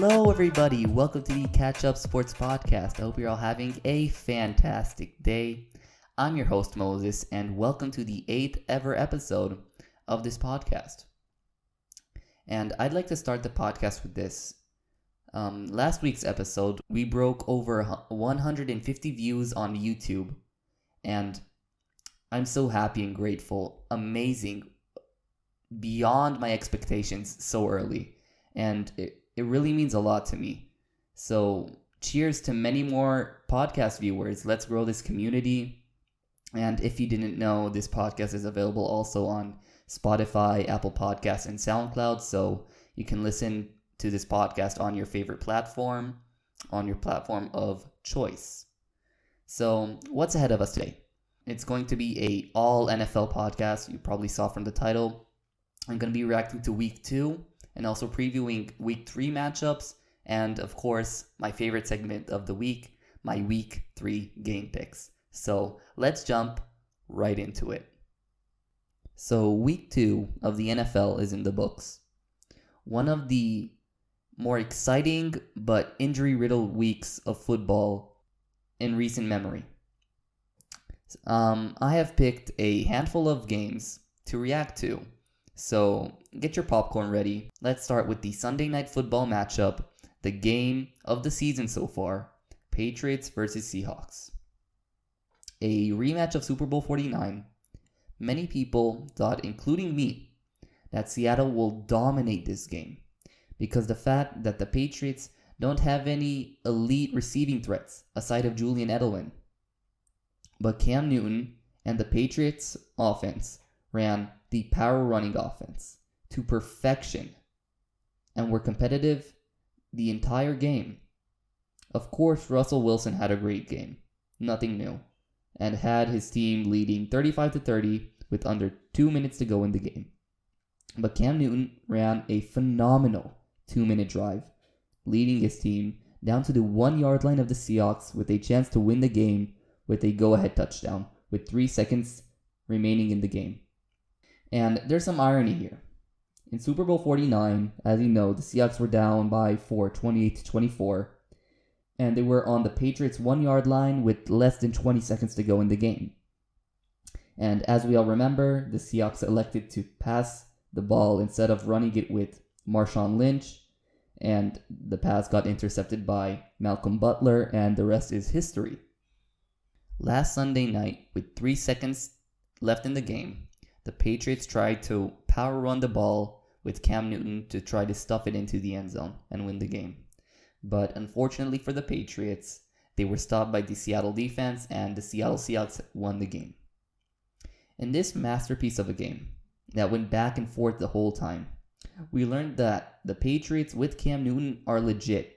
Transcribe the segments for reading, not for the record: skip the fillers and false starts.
Hello, everybody. Welcome to the Catch Up Sports Podcast. I hope you're all having a fantastic day. I'm your host, Moses, and welcome to the 8th ever episode of this podcast. And I'd like to start the podcast with this. Last week's episode, we broke over 150 views on YouTube, and I'm so happy and grateful. Amazing. Beyond my expectations so early. And it really means a lot to me. So cheers to many more podcast viewers. Let's grow this community. And if you didn't know, this podcast is available also on Spotify, Apple Podcasts, and Soundcloud. So you can listen to this podcast on your favorite platform, on your platform of choice. So what's ahead of us today? It's going to be a all NFL podcast. You probably saw from the title. I'm going to be reacting to week 2. And also previewing week 3 matchups, and of course, my favorite segment of the week, my week 3 game picks. So let's jump right into it. So week 2 of the NFL is in the books. One of the more exciting but injury-riddled weeks of football in recent memory. I have picked a handful of games to react to. So get your popcorn ready. Let's start with the Sunday Night Football matchup, the game of the season so far, Patriots versus Seahawks. A rematch of Super Bowl 49. Many people thought, including me, that Seattle will dominate this game because the fact that the Patriots don't have any elite receiving threats aside of Julian Edelman. But Cam Newton and the Patriots offense ran the power running offense to perfection and were competitive the entire game. Of course, Russell Wilson had a great game, nothing new, and had his team leading 35-30 with under 2 minutes to go in the game. But Cam Newton ran a phenomenal 2-minute drive, leading his team down to the 1-yard line of the Seahawks with a chance to win the game with a go-ahead touchdown with 3 seconds remaining in the game. And there's some irony here. In Super Bowl 49, as you know, the Seahawks were down by 28-24, and they were on the Patriots' 1-yard line with less than 20 seconds to go in the game. And as we all remember, the Seahawks elected to pass the ball instead of running it with Marshawn Lynch, and the pass got intercepted by Malcolm Butler, and the rest is history. Last Sunday night, with 3 seconds left in the game, the Patriots tried to power run the ball with Cam Newton to try to stuff it into the end zone and win the game. But unfortunately for the Patriots, they were stopped by the Seattle defense and the Seattle Seahawks won the game. In this masterpiece of a game that went back and forth the whole time, we learned that the Patriots with Cam Newton are legit.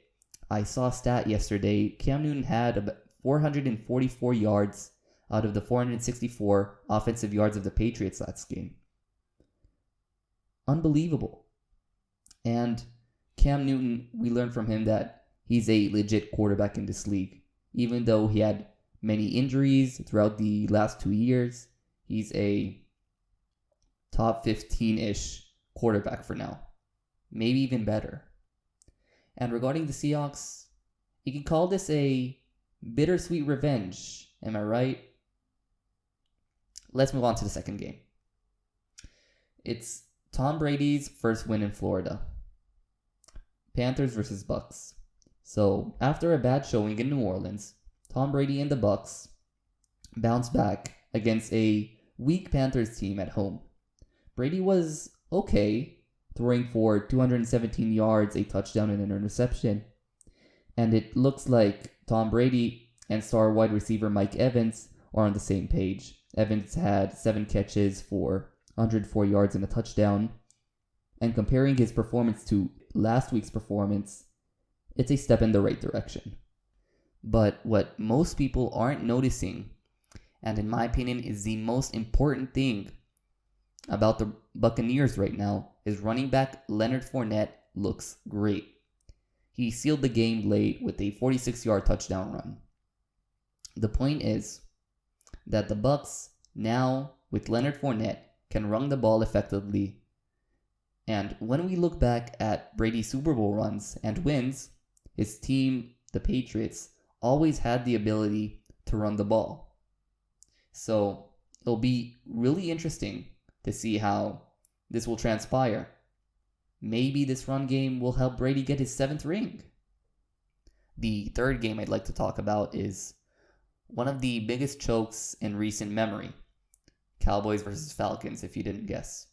I saw a stat yesterday. Cam Newton had about 444 yards out of the 464 offensive yards of the Patriots last game. Unbelievable. And Cam Newton, we learned from him that he's a legit quarterback in this league. Even though he had many injuries throughout the last 2 years, he's a top 15-ish quarterback for now. Maybe even better. And regarding the Seahawks, you can call this a bittersweet revenge. Am I right? Let's move on to the second game. It's Tom Brady's first win in Florida. Panthers versus Bucks. So, after a bad showing in New Orleans, Tom Brady and the Bucks bounced back against a weak Panthers team at home. Brady was okay, throwing for 217 yards, a touchdown, and an interception. And it looks like Tom Brady and star wide receiver Mike Evans are on the same page. Evans had 7 catches for 104 yards and a touchdown. And comparing his performance to last week's performance, it's a step in the right direction. But what most people aren't noticing, and in my opinion is the most important thing about the Buccaneers right now, is running back Leonard Fournette looks great. He sealed the game late with a 46-yard touchdown run. The point is that the Bucs now, with Leonard Fournette, can run the ball effectively And when we look back at Brady's Super Bowl runs and wins, his team, the Patriots, always had the ability to run the ball. So it'll be really interesting to see how this will transpire. Maybe this run game will help Brady get his 7th ring. The third game I'd like to talk about is one of the biggest chokes in recent memory. Cowboys versus Falcons, if you didn't guess.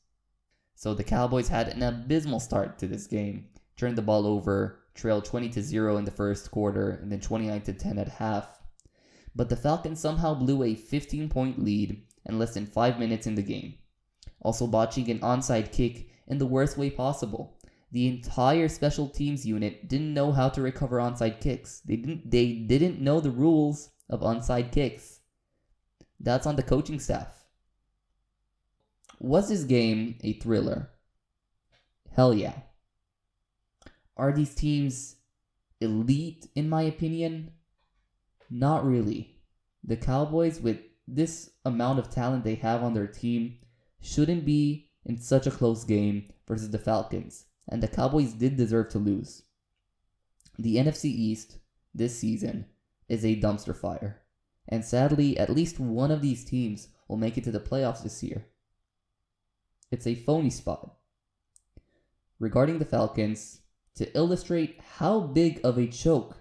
So the Cowboys had an abysmal start to this game, turned the ball over, trailed 20-0 in the first quarter, and then 29-10 at half. But the Falcons somehow blew a 15-point lead in less than 5 minutes in the game, also botching an onside kick in the worst way possible. The entire special teams unit didn't know how to recover onside kicks. They didn't know the rules of onside kicks. That's on the coaching staff. Was this game a thriller? Hell yeah. Are these teams elite in my opinion? Not really. The Cowboys, with this amount of talent they have on their team, shouldn't be in such a close game versus the Falcons, and the Cowboys did deserve to lose. The NFC East this season is a dumpster fire, and sadly, at least one of these teams will make it to the playoffs this year. It's a phony spot. Regarding the Falcons, to illustrate how big of a choke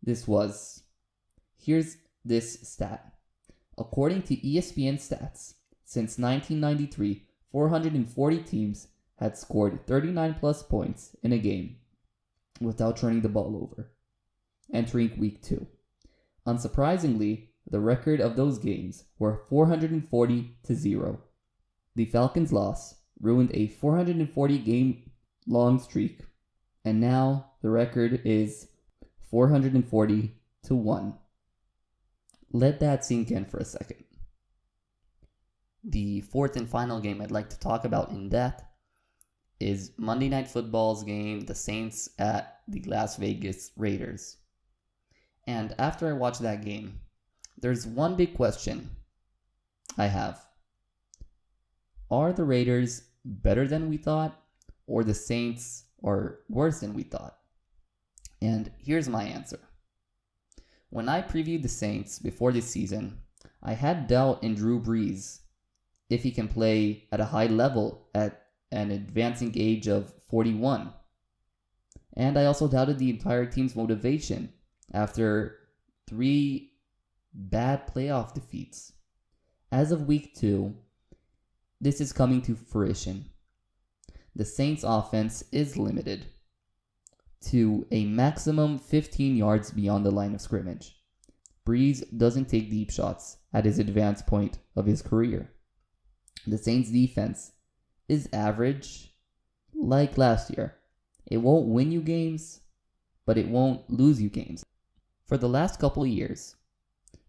this was, here's this stat. According to ESPN stats, since 1993, 440 teams had scored 39 plus points in a game without turning the ball over, entering week 2. Unsurprisingly, the record of those games were 440-0. The Falcons' loss ruined a 440 game long streak, and now the record is 440-1. Let that sink in for a second. The fourth and final game I'd like to talk about in depth is Monday Night Football's game, the Saints at the Las Vegas Raiders. And after I watched that game, there's one big question I have. Are the Raiders better than we thought, or the Saints are worse than we thought? And here's my answer. When I previewed the Saints before this season, I had doubt in Drew Brees if he can play at a high level at an advancing age of 41. And I also doubted the entire team's motivation after 3 bad playoff defeats. As of week 2, this is coming to fruition. The Saints' offense is limited to a maximum 15 yards beyond the line of scrimmage. Brees doesn't take deep shots at his advanced point of his career. The Saints' defense is average, like last year. It won't win you games, but it won't lose you games. For the last couple of years,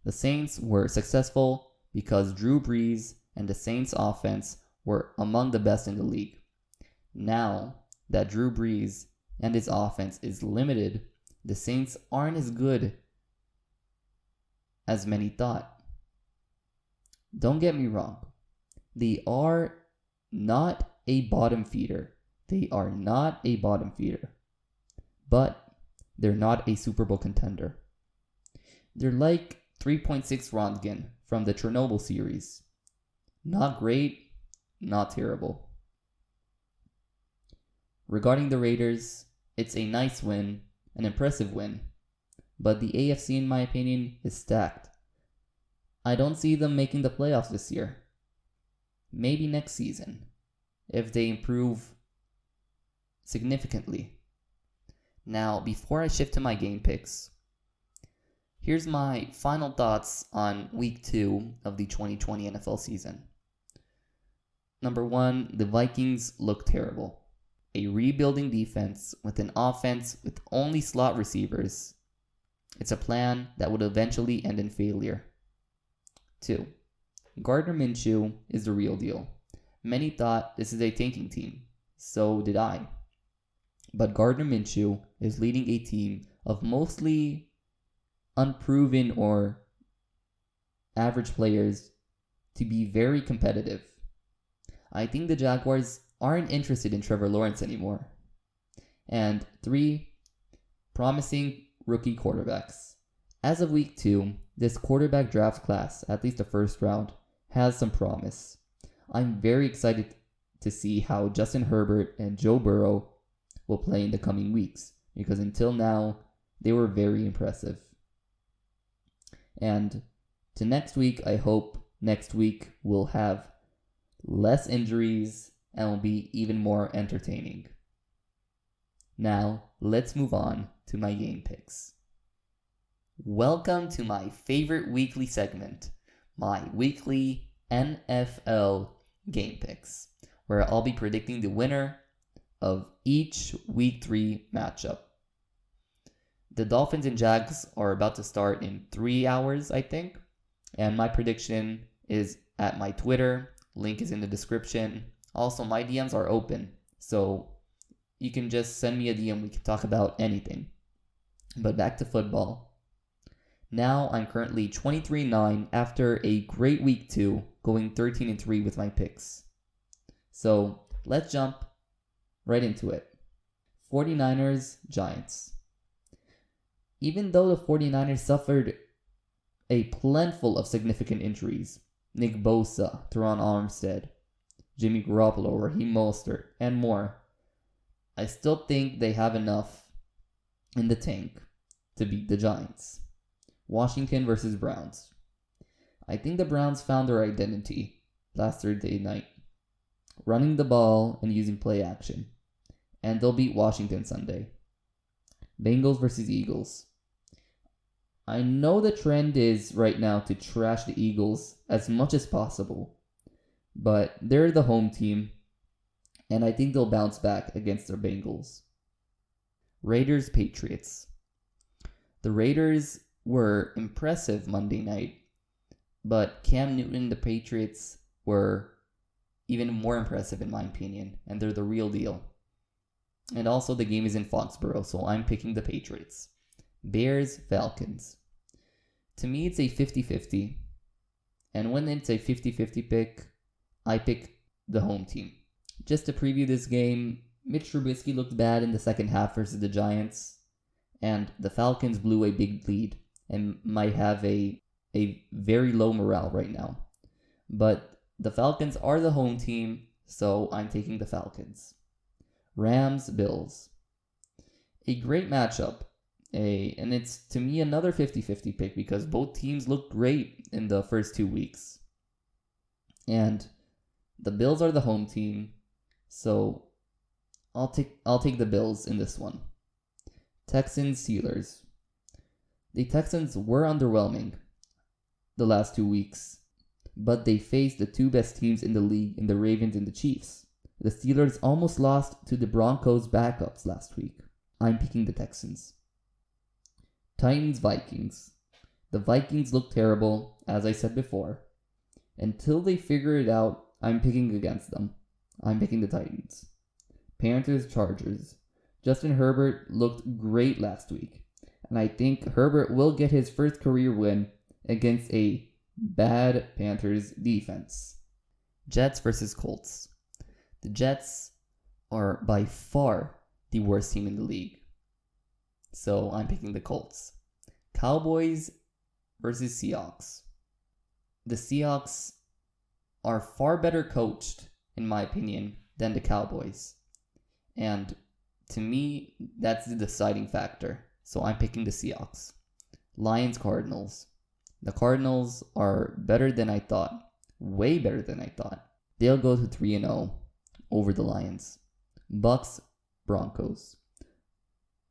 the Saints were successful because Drew Brees and the Saints' offense were among the best in the league. Now that Drew Brees and his offense is limited, the Saints aren't as good as many thought. Don't get me wrong. They are not a bottom feeder. But they're not a Super Bowl contender. They're like 3.6 Röntgen from the Chernobyl series. Not great, not terrible. Regarding the Raiders, it's a nice win, an impressive win, but the AFC, in my opinion, is stacked. I don't see them making the playoffs this year. Maybe next season, if they improve significantly. Now, before I shift to my game picks, here's my final thoughts on week 2 of the 2020 NFL season. Number 1, the Vikings look terrible. A rebuilding defense with an offense with only slot receivers. It's a plan that would eventually end in failure. 2, Gardner Minshew is the real deal. Many thought this is a tanking team. So did I. But Gardner Minshew is leading a team of mostly unproven or average players to be very competitive. I think the Jaguars aren't interested in Trevor Lawrence anymore. And 3, promising rookie quarterbacks. As of week 2, this quarterback draft class, at least the first round, has some promise. I'm very excited to see how Justin Herbert and Joe Burrow will play in the coming weeks, because until now, they were very impressive. And to next week, I hope next week we'll have less injuries and will be even more entertaining. Now, let's move on to my game picks. Welcome to my favorite weekly segment, my weekly NFL game picks, where I'll be predicting the winner of each week 3 matchup. The Dolphins and Jags are about to start in 3 hours, I think, and my prediction is at my Twitter. Link is in the description. Also, my DMs are open, so you can just send me a DM. We can talk about anything. But back to football. Now I'm currently 23-9 after a great week 2, going 13-3 with my picks. So let's jump right into it. 49ers, Giants. Even though the 49ers suffered a plentiful of significant injuries, Nick Bosa, Teron Armstead, Jimmy Garoppolo, Raheem Mostert, and more, I still think they have enough in the tank to beat the Giants. Washington versus Browns. I think the Browns found their identity last Thursday night, running the ball and using play action, and they'll beat Washington Sunday. Bengals versus Eagles. I know the trend is right now to trash the Eagles as much as possible, but they're the home team, and I think they'll bounce back against their Bengals. Raiders, Patriots. The Raiders were impressive Monday night, but Cam Newton and the Patriots were even more impressive in my opinion, and they're the real deal. And also the game is in Foxborough, so I'm picking the Patriots. Bears, Falcons. To me, it's a 50-50, and when it's a 50-50 pick, I pick the home team. Just to preview this game, Mitch Trubisky looked bad in the second half versus the Giants, and the Falcons blew a big lead and might have a very low morale right now. But the Falcons are the home team, so I'm taking the Falcons. Rams, Bills. A great matchup. And it's, to me, another 50-50 pick because both teams looked great in the first 2 weeks. And the Bills are the home team, so I'll take the Bills in this one. Texans, Steelers. The Texans were underwhelming the last 2 weeks, but they faced the 2 best teams in the league in the Ravens and the Chiefs. The Steelers almost lost to the Broncos backups last week. I'm picking the Texans. Titans, Vikings. The Vikings look terrible, as I said before. Until they figure it out, I'm picking against them. I'm picking the Titans. Panthers, Chargers. Justin Herbert looked great last week, and I think Herbert will get his first career win against a bad Panthers defense. Jets versus Colts. The Jets are by far the worst team in the league, so I'm picking the Colts. Cowboys versus Seahawks. The Seahawks are far better coached, in my opinion, than the Cowboys. And to me, that's the deciding factor. So I'm picking the Seahawks. Lions, Cardinals. The Cardinals are better than I thought. Way better than I thought. They'll go to 3-0 over the Lions. Bucks, Broncos.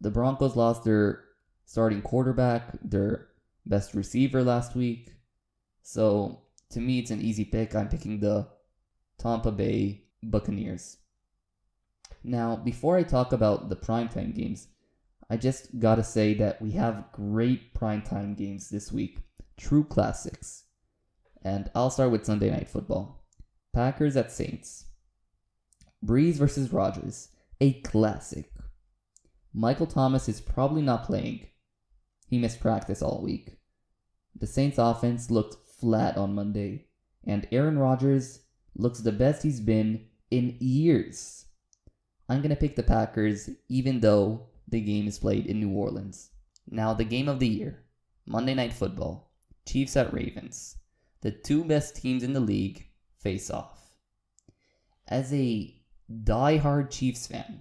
The Broncos lost their starting quarterback, their best receiver last week. So to me, it's an easy pick. I'm picking the Tampa Bay Buccaneers. Now, before I talk about the primetime games, I just gotta say that we have great primetime games this week. True classics. And I'll start with Sunday Night Football. Packers at Saints. Breeze versus Rodgers. A classic. Michael Thomas is probably not playing. He missed practice all week. The Saints offense looked flat on Monday, and Aaron Rodgers looks the best he's been in years. I'm going to pick the Packers even though the game is played in New Orleans. Now, the game of the year, Monday Night Football, Chiefs at Ravens. The two best teams in the league face off. As a die-hard Chiefs fan,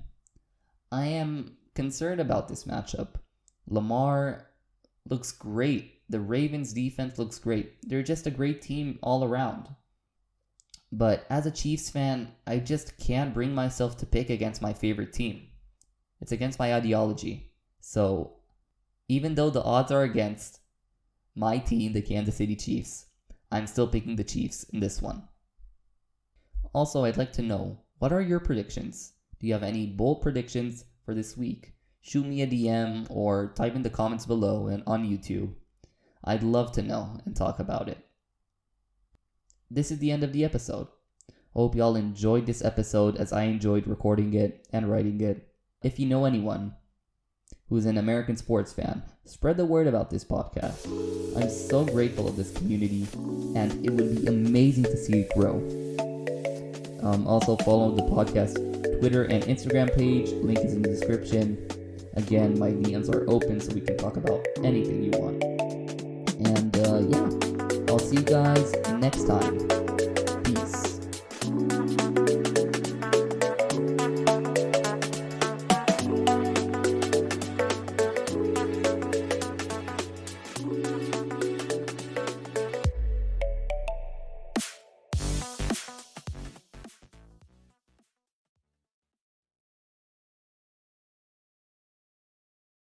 I am concerned about this matchup. Lamar looks great. The Ravens defense looks great. They're just a great team all around. But as a Chiefs fan, I just can't bring myself to pick against my favorite team. It's against my ideology. So, even though the odds are against my team, the Kansas City Chiefs, I'm still picking the Chiefs in this one. Also, I'd like to know, what are your predictions? Do you have any bold predictions for this week? Shoot me a DM or type in the comments below and on YouTube. I'd love to know and talk about it. This is the end of the episode. Hope y'all enjoyed this episode as I enjoyed recording it and writing it. If you know anyone who's an American sports fan, spread the word about this podcast. I'm so grateful of this community, and it would be amazing to see it grow. Also follow the podcast Twitter and Instagram page. Link is in the description. Again, my DMs are open so we can talk about anything you want. And yeah, I'll see you guys next time.